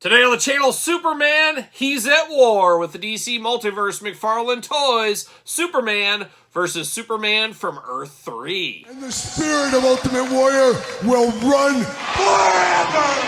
Today on the channel, Superman, he's at war with the DC Multiverse McFarlane toys, Superman versus Superman from Earth 3. And the spirit of Ultimate Warrior will run forever!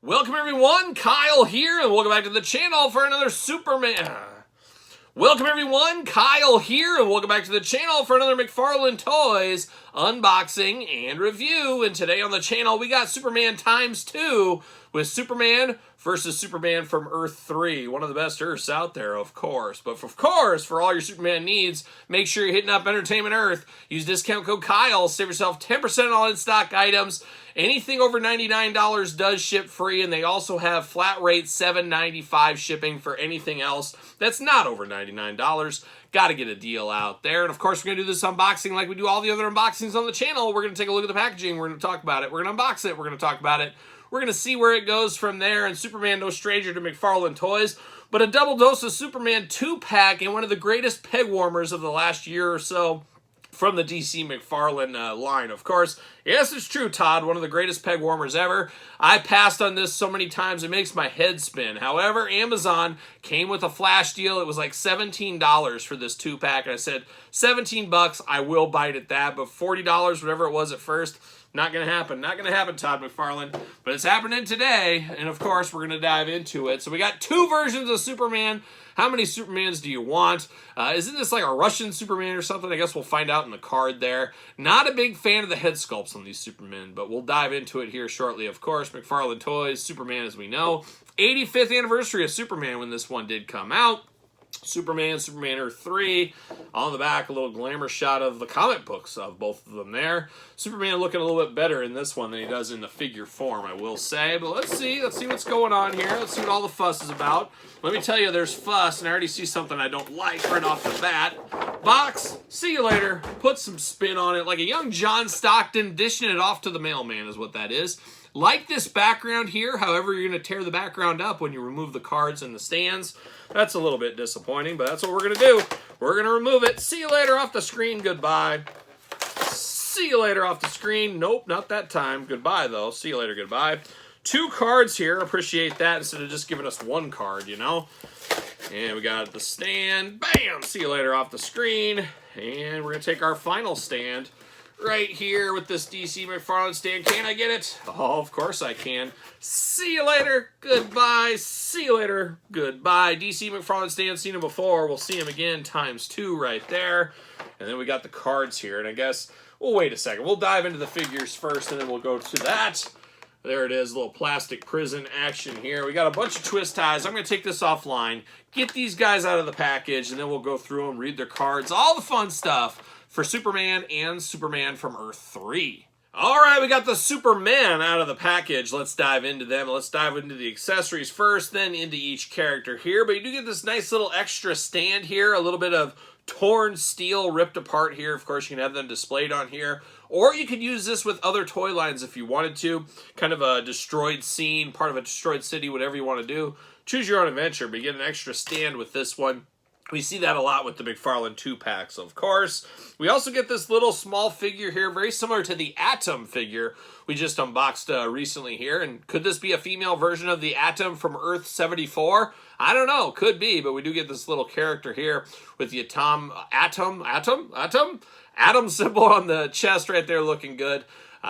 Welcome everyone, Kyle here, and welcome back to the channel for another Superman. Welcome everyone, Kyle here, and welcome back to the channel for another McFarlane Toys unboxing and review. And today on the channel, we got Superman ×2 with Superman versus Superman from Earth 3. One of the best Earths out there, of course. But of course, for all your Superman needs, make sure you're hitting up Entertainment Earth. Use discount code Kyle, save yourself 10% on all in-stock items. Anything over $99 does ship free, and they also have flat rate $7.95 shipping for anything else that's not over $99. Got to get a deal out there. And of course, we're going to do this unboxing like we do all the other unboxings on the channel. We're going to take a look at the packaging. We're going to talk about it. We're going to unbox it. We're going to talk about it. We're going to see where it goes from there. And Superman, no stranger to McFarlane Toys, but a double dose of Superman 2-pack and one of the greatest peg warmers of the last year or so from the DC McFarlane line, of course. Yes, it's true, Todd. One of the greatest peg warmers ever. I passed on this so many times, it makes my head spin. However, Amazon came with a flash deal. It was like $17 for this 2-pack. And I said, 17 bucks, I will bite at that. But $40, whatever it was at first, not going to happen. Not going to happen, Todd McFarlane. But it's happening today. And of course, we're going to dive into it. So we got two versions of Superman. How many Supermans do you want? Isn't this like a Russian Superman or something? I guess we'll find out in the card there. Not a big fan of the head sculpts on these Supermen, but we'll dive into it here shortly, of course. McFarlane Toys, Superman as we know. 85th anniversary of Superman when this one did come out. Superman, Superman Earth 3. On the back, a little glamour shot of the comic books of both of them there. Superman looking a little bit better in this one than he does in the figure form, I will say. But let's see what's going on here. Let's see what all the fuss is about. Let me tell you, there's fuss, and I already see something I don't like right off the bat. Box, see you later. Put some spin on it, like a young John Stockton dishing it off to the mailman is what that is. Like this background here, however, you're going to tear the background up when you remove the cards and the stands. That's a little bit disappointing, but that's what we're going to do. We're going to remove it. See you later off the screen. Goodbye. See you later off the screen. Nope, not that time. Goodbye, though. See you later. Goodbye. Two cards here. Appreciate that instead of just giving us one card, you know. And we got the stand. Bam! See you later off the screen. And we're going to take our final stand right here with this DC McFarlane stand. Can I get it? Oh, of course I can. See you later. Goodbye. See you later. Goodbye. DC McFarlane stand. Seen him before. We'll see him again ×2 right there. And then we got the cards here. And I guess we'll wait a second. We'll dive into the figures first, and then we'll go to that. There it is, a little plastic prison action here. We got a bunch of twist ties. I'm going to take this offline, get these guys out of the package, and then we'll go through them, read their cards, all the fun stuff for Superman and Superman from Earth 3. All right, we got the Superman out of the package. Let's dive into them. Let's dive into the accessories first, then into each character here. But you do get this nice little extra stand here, a little bit of torn steel ripped apart here. Of course, you can have them displayed on here. Or you could use this with other toy lines if you wanted to. Kind of a destroyed scene, part of a destroyed city, whatever you want to do. Choose your own adventure, but you get an extra stand with this one. We see that a lot with the McFarlane 2-packs, of course. We also get this little small figure here, very similar to the Atom figure we just unboxed recently here. And could this be a female version of the Atom from Earth 74? I don't know. Could be, but we do get this little character here with the Atom symbol on the chest right there, looking good.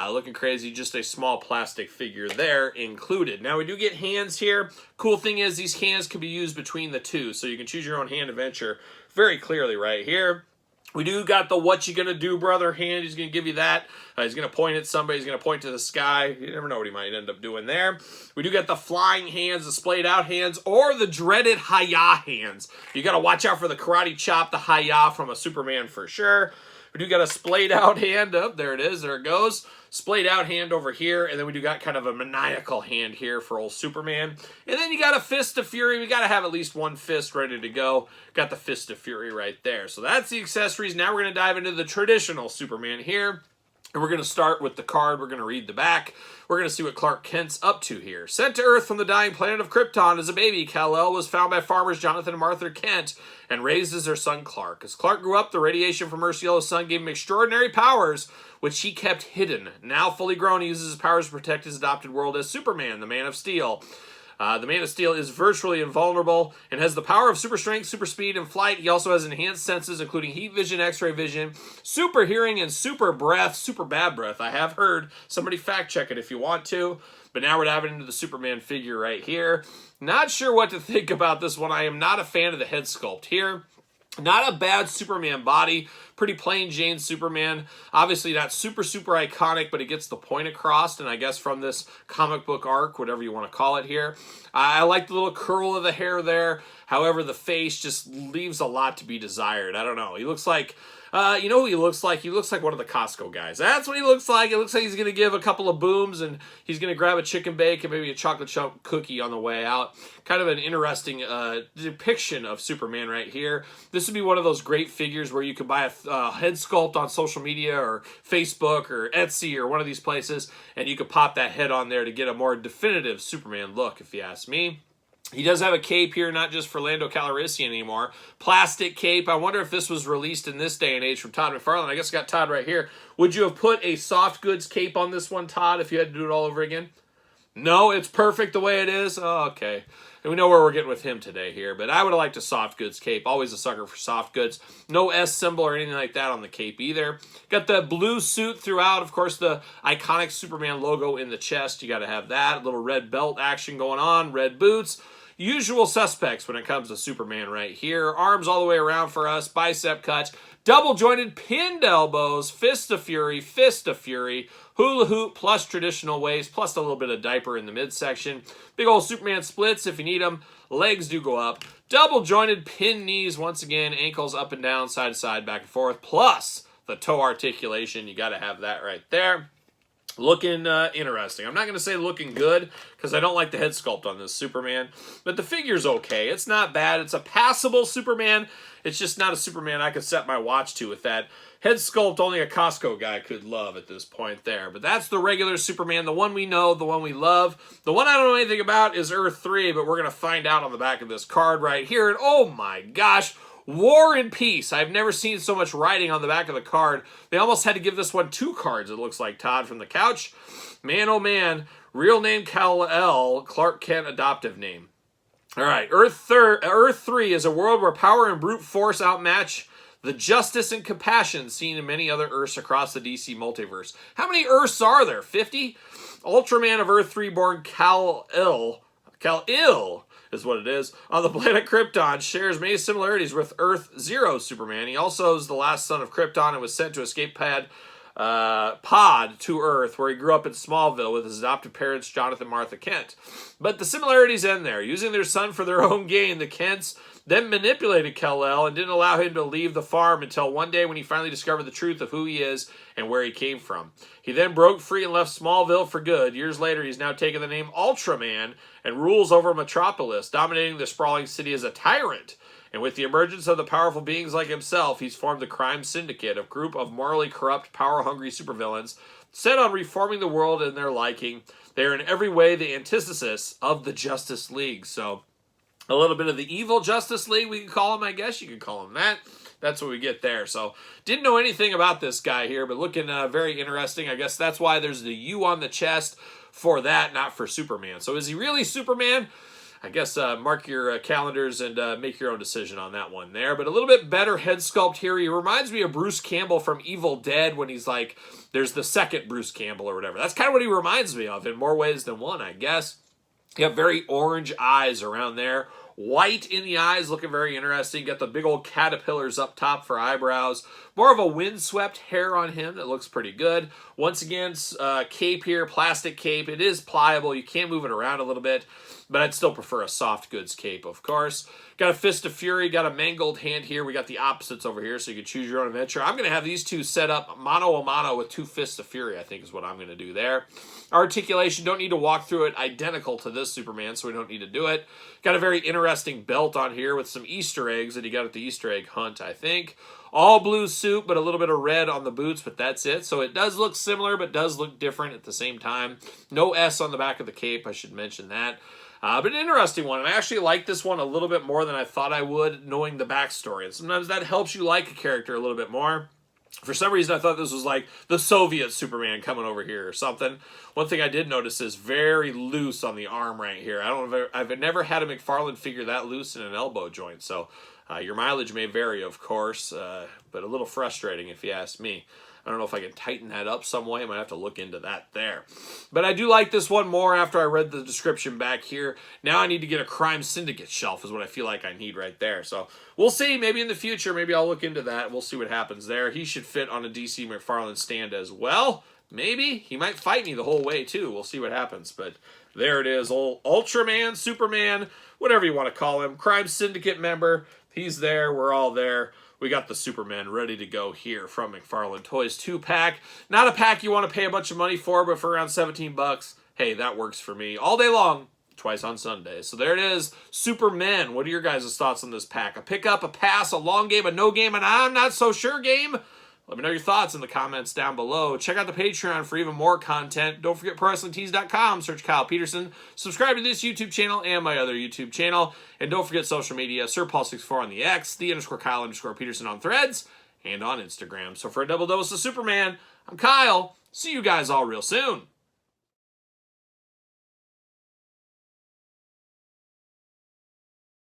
Looking crazy, just a small plastic figure there included. Now we do get hands here. Cool thing is these hands can be used between the two, so you can choose your own hand adventure very clearly right here. We do got the what you gonna do, brother hand. He's gonna give you that. He's gonna point at somebody. He's gonna point to the sky. You never know what he might end up doing there. We do got the flying hands, the splayed out hands, or the dreaded Hi-Ya hands. You gotta watch out for the karate chop, the Hi-Ya from a Superman for sure. We do got a splayed out hand up. There it is. There it goes. Splayed out hand over here. And then we do got kind of a maniacal hand here for old Superman. And then you got a Fist of Fury. We got to have at least one fist ready to go. Got the Fist of Fury right there. So that's the accessories. Now we're going to dive into the traditional Superman here. And we're going to start with the card. We're going to read the back. We're going to see what Clark Kent's up to here. Sent to Earth from the dying planet of Krypton as a baby, Kal-El was found by farmers Jonathan and Martha Kent and raised as their son Clark. As Clark grew up, the radiation from Earth's yellow sun gave him extraordinary powers, which he kept hidden. Now fully grown, he uses his powers to protect his adopted world as Superman, the Man of Steel. The Man of Steel is virtually invulnerable and has the power of super strength, super speed, and flight. He also has enhanced senses, including heat vision, x-ray vision, super hearing, and super breath, super bad breath. I have heard. Somebody fact check it if you want to. But now we're diving into the Superman figure right here. Not sure what to think about this one. I am not a fan of the head sculpt here. Not a bad Superman body. Pretty plain Jane Superman. Obviously not super iconic, but it gets the point across. And I guess from this comic book arc, whatever you want to call it here. I like the little curl of the hair there. However, the face just leaves a lot to be desired. I don't know. He looks like... you know who he looks like? He looks like one of the Costco guys. That's what he looks like. It looks like he's going to give a couple of booms and he's going to grab a chicken bake and maybe a chocolate chunk cookie on the way out. Kind of an interesting depiction of Superman right here. This would be one of those great figures where you could buy a head sculpt on social media or Facebook or Etsy or one of these places and you could pop that head on there to get a more definitive Superman look, if you ask me. He does have a cape here, not just for Lando Calrissian anymore. Plastic cape. I wonder if this was released in this day and age from Todd McFarlane. I guess I got Todd right here. Would you have put a soft goods cape on this one, Todd, if you had to do it all over again? No, it's perfect the way it is? Oh, okay. And we know where we're getting with him today here. But I would have liked a soft goods cape. Always a sucker for soft goods. No S symbol or anything like that on the cape either. Got the blue suit throughout. Of course, the iconic Superman logo in the chest. You got to have that. A little red belt action going on. Red boots. Usual suspects when it comes to Superman right here. Arms all the way around for us. Bicep cuts. Double jointed pinned elbows. Fist of Fury. Hula hoop plus traditional waist. Plus a little bit of diaper in the midsection. Big old Superman splits if you need them. Legs do go up. Double jointed pin knees once again. Ankles up and down, side to side, back and forth. Plus the toe articulation. You got to have that right there. Looking interesting. I'm not going to say looking good because I don't like the head sculpt on this Superman. But the figure's okay. It's not bad. It's a passable Superman. It's just not a Superman I could set my watch to with that head sculpt only a Costco guy could love at this point there. But that's the regular Superman, the one we know, the one we love. The one I don't know anything about is Earth 3, but we're going to find out on the back of this card right here. And oh my gosh, War and Peace. I've never seen so much writing on the back of the card. They almost had to give this one 2 cards, it looks like, Todd, from the couch. Man, oh man. Real name Kal-El, Clark Kent adoptive name. All right, Earth 3 is a world where power and brute force outmatch the justice and compassion seen in many other Earths across the DC multiverse. How many Earths are there? 50? Ultraman of Earth 3 born Kal-El is what it is, on the planet Krypton, shares many similarities with Earth Zero Superman. He also is the last son of Krypton and was sent to escape pod to Earth, where he grew up in Smallville with his adoptive parents, Jonathan and Martha Kent. But the similarities end there. Using their son for their own gain, the Kents then manipulated Kal-El and didn't allow him to leave the farm until one day when he finally discovered the truth of who he is and where he came from. He then broke free and left Smallville for good. Years later, he's now taken the name Ultraman and rules over Metropolis, dominating the sprawling city as a tyrant. And with the emergence of the powerful beings like himself, he's formed the Crime Syndicate, a group of morally corrupt, power-hungry supervillains set on reforming the world in their liking. They are in every way the antithesis of the Justice League. So a little bit of the evil Justice League, we could call him, I guess you could call him that. That's what we get there. So didn't know anything about this guy here, but looking very interesting. I guess that's why there's the U on the chest for that, not for Superman. So is he really Superman? I guess mark your calendars and make your own decision on that one there. But a little bit better head sculpt here. He reminds me of Bruce Campbell from Evil Dead when he's like, there's the second Bruce Campbell or whatever. That's kind of what he reminds me of in more ways than one, I guess. You have very orange eyes around there. White in the eyes, looking very interesting. Got the big old caterpillars up top for eyebrows. More of a windswept hair on him that looks pretty good. Once again, cape here, plastic cape. It is pliable. You can move it around a little bit. but I'd still prefer a soft goods cape, of course. Got a Fist of Fury, got a Mangled Hand here. We got the opposites over here, so you can choose your own adventure. I'm going to have these two set up mano a mano with 2 Fists of Fury, I think is what I'm going to do there. Articulation, don't need to walk through it identical to this Superman, so we don't need to do it. Got a very interesting belt on here with some Easter eggs that he got at the Easter egg hunt, I think. All blue suit, but a little bit of red on the boots, but that's it. So it does look similar, but does look different at the same time. No S on the back of the cape, I should mention that. But an interesting one. And I actually like this one a little bit more than I thought I would, knowing the backstory. And sometimes that helps you like a character a little bit more. For some reason, I thought this was like the Soviet Superman coming over here or something. One thing I did notice is very loose on the arm right here. I've never had a McFarlane figure that loose in an elbow joint. So your mileage may vary, of course, but a little frustrating if you ask me. I don't know if I can tighten that up some way. I might have to look into that there. But I do like this one more after I read the description back here. Now I need to get a Crime Syndicate shelf is what I feel like I need right there. So we'll see. Maybe in the future, maybe I'll look into that. We'll see what happens there. He should fit on a DC McFarlane stand as well. Maybe. He might fight me the whole way too. We'll see what happens. But there it is. Old Ultraman, Superman, whatever you want to call him. Crime Syndicate member. He's there. We're all there. We got the Superman ready to go here from McFarlane Toys 2-pack. Not a pack you want to pay a bunch of money for, but for around 17 bucks, hey, that works for me all day long, twice on Sunday. So there it is, Superman. What are your guys' thoughts on this pack? A pickup, a pass, a long game, a no game, and I'm not so sure game? Let me know your thoughts in the comments down below. Check out the Patreon for even more content. Don't forget ProWrestlingTees.com. Search Kyle Peterson. Subscribe to this YouTube channel and my other YouTube channel. And don't forget social media. SirPaul64 on the X, _Kyle_Peterson on Threads, and on Instagram. So for a double dose of Superman, I'm Kyle. See you guys all real soon.